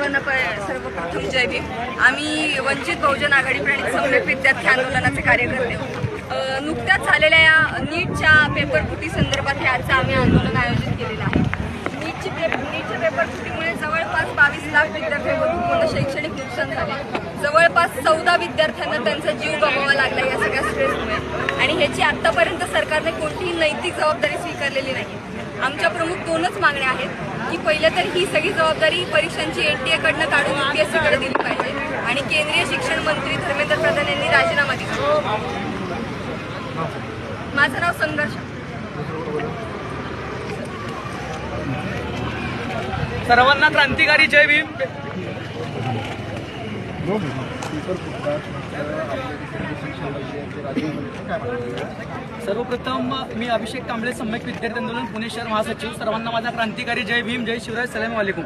सर्वप्रथम जय भीम। आम्ही वंचित बहुजन आघाडी प्रणित सम्यक विद्यार्थी आंदोलनाचे कार्यकर्ते आहोत। नुकत्याच झालेल्या या नीटच्या पेपरफुटी संदर्भात हे आजचं आम्ही आंदोलन आयोजित केलेलं आहे। नीटच्या पेपरफुटीमुळे जवळपास 22 लाख विद्यार्थ्यांवर शैक्षणिक नुकसान झाले। जवळपास 14 विद्यार्थ्यांना त्यांचा जीव गमवावा लागला या सगळ्या स्ट्रेसमुळे, आणि ह्याची आतापर्यंत सरकारने कोणतीही नैतिक जबाबदारी स्वीकारलेली नाही। आमच्या प्रमुख दोनच मागण्या आहेत की पहिलं तर ही सगळी जबाबदारी परीक्षांची NTA कडनं काढून UPSC कडे दिली पाहिजे, आणि केंद्रीय शिक्षण मंत्री धर्मेंद्र प्रधान यांनी राजीनामा दिला। माझं नाव संघर्ष। सर्वांना क्रांतिकारी जय भीम। सर्वप्रथम मी अभिषेक कांबळे सम्यक विद्यार्थी आंदोलन पुणे शहर महासचिव। सर्वांना माझा क्रांतिकारी जय भीम, जय शिवराय, सलाम वालेकुम।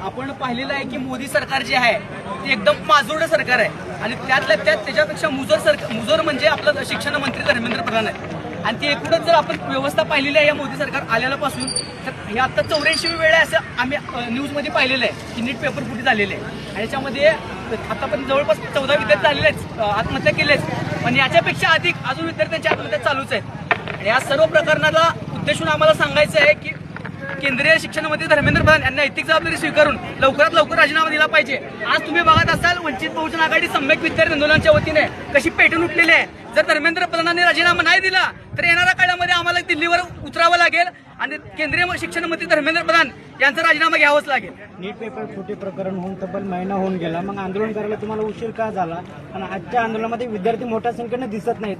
आपण पाहिलेलं आहे की मोदी सरकार जे आहे ते एकदम माजोरडं सरकार आहे, आणि त्यातल्या त्यात त्याच्यापेक्षा मुजोर म्हणजे आपलं शिक्षण मंत्री धर्मेंद्र प्रधान आहे। आणि ती एकूणच जर आपण व्यवस्था पाहिलेली आहे या मोदी सरकार आल्यापासून, तर हे आता 84वी वेळ आहे असं आम्ही न्यूजमध्ये पाहिलेलं आहे की नीट पेपर फुटी झालेले आहे, आणि याच्यामध्ये आतापर्यंत जवळपास 14 विद्यार्थी झालेले आहेत, आत्महत्या केली आहेत, पण याच्यापेक्षा अधिक अजून विद्यार्थ्यांच्या आत्महत्या चालूच आहेत। आणि या सर्व प्रकरणाला उद्देशून आम्हाला सांगायचं आहे की केंद्रीय शिक्षण मंत्री धर्मेंद्र प्रधान यांना नैतिक जबाबदारी स्वीकारून लवकरात लवकर राजीनामा दिला पाहिजे। आज तुम्ही बघत असाल वंचित बहुजन आघाडी सम्यक विद्यार्थी आंदोलनाच्या वतीने कशी पेटून उठलेली आहे। जर धर्मेंद्र प्रधानांनी राजीनामा नाही दिला तर येणाऱ्या काळामध्ये आम्हाला दिल्लीवर उतरावं लागेल, आणि केंद्रीय शिक्षण मंत्री धर्मेंद्र प्रधान यांचा राजीनामा घ्यावाच लागेल। नीट पेपर फुटी प्रकरण होऊन तब्बल महिना होऊन गेला, मग आंदोलन करायला तुम्हाला उशीर का झाला? आणि आजच्या आंदोलनामध्ये विद्यार्थी मोठ्या संख्येने दिसत नाहीत।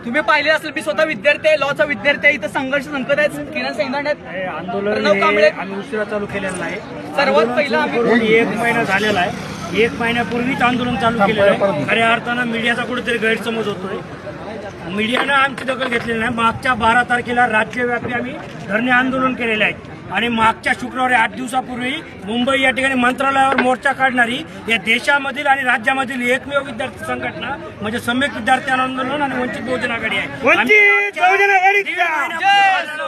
तुम्ही पाहिले असेल, मी स्वतः विद्यार्थी आहे, लॉचा विद्यार्थी आहे, इथं संघर्ष संकट आहे, किरण सैंदाण आहेत, आंदोलन आम्ही उशिरा चालू केलेलं नाही। सर्वात पहिला आम्ही 1 महिना झालेला आहे, 1 महिन्यापूर्वीच आंदोलन चालू केलेलं आहे। खऱ्या अर्थानं मीडियाचा कुठेतरी गैरसमज होतोय, मीडियानं आमची दखल घेतलेली नाही। मागच्या 12 तारखेला राज्यव्यापी आम्ही धरणे आंदोलन केलेले आहे, आणि मागच्या शुक्रवारी 8 दिवसापूर्वी मुंबई या ठिकाणी मंत्रालयावर मोर्चा काढणारी या देशामधील आणि राज्यामधील एकमेव विद्यार्थी संघटना म्हणजे सम्यक विद्यार्थी आंदोलन आणि वंचित बहुजन आघाडी आहे।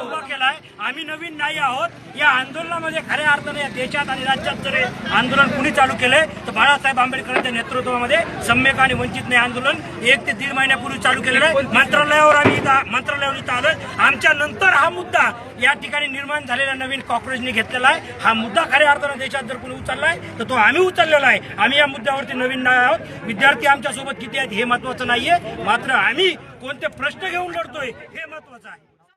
उभा केलाय, आम्ही नवीन नाही आहोत। या आंदोलनामध्ये खऱ्या अर्थाने या देशात आणि राज्यात जर आंदोलन कुणी चालू केलंय तर बाळासाहेब आंबेडकरांच्या नेतृत्वामध्ये सम्यक आणि वंचितने आंदोलन 1 ते 1.5 महिन्यापूर्वी चालू केलेलं आहे। मंत्रालयावर इथं आलोय। आमच्या नंतर हा मुद्दा या ठिकाणी निर्माण झालेला नवीन कॉक्रोचने घेतलेला आहे। हा मुद्दा खऱ्या अर्थानं देशात जर कोणी उचललाय तर तो आम्ही उचललेला आहे। आम्ही या मुद्द्यावरती नवीन नाही आहोत। विद्यार्थी आमच्या सोबत किती आहेत हे महत्वाचं नाहीये, मात्र आम्ही कोणते प्रश्न घेऊन लढतोय हे महत्वाचं आहे।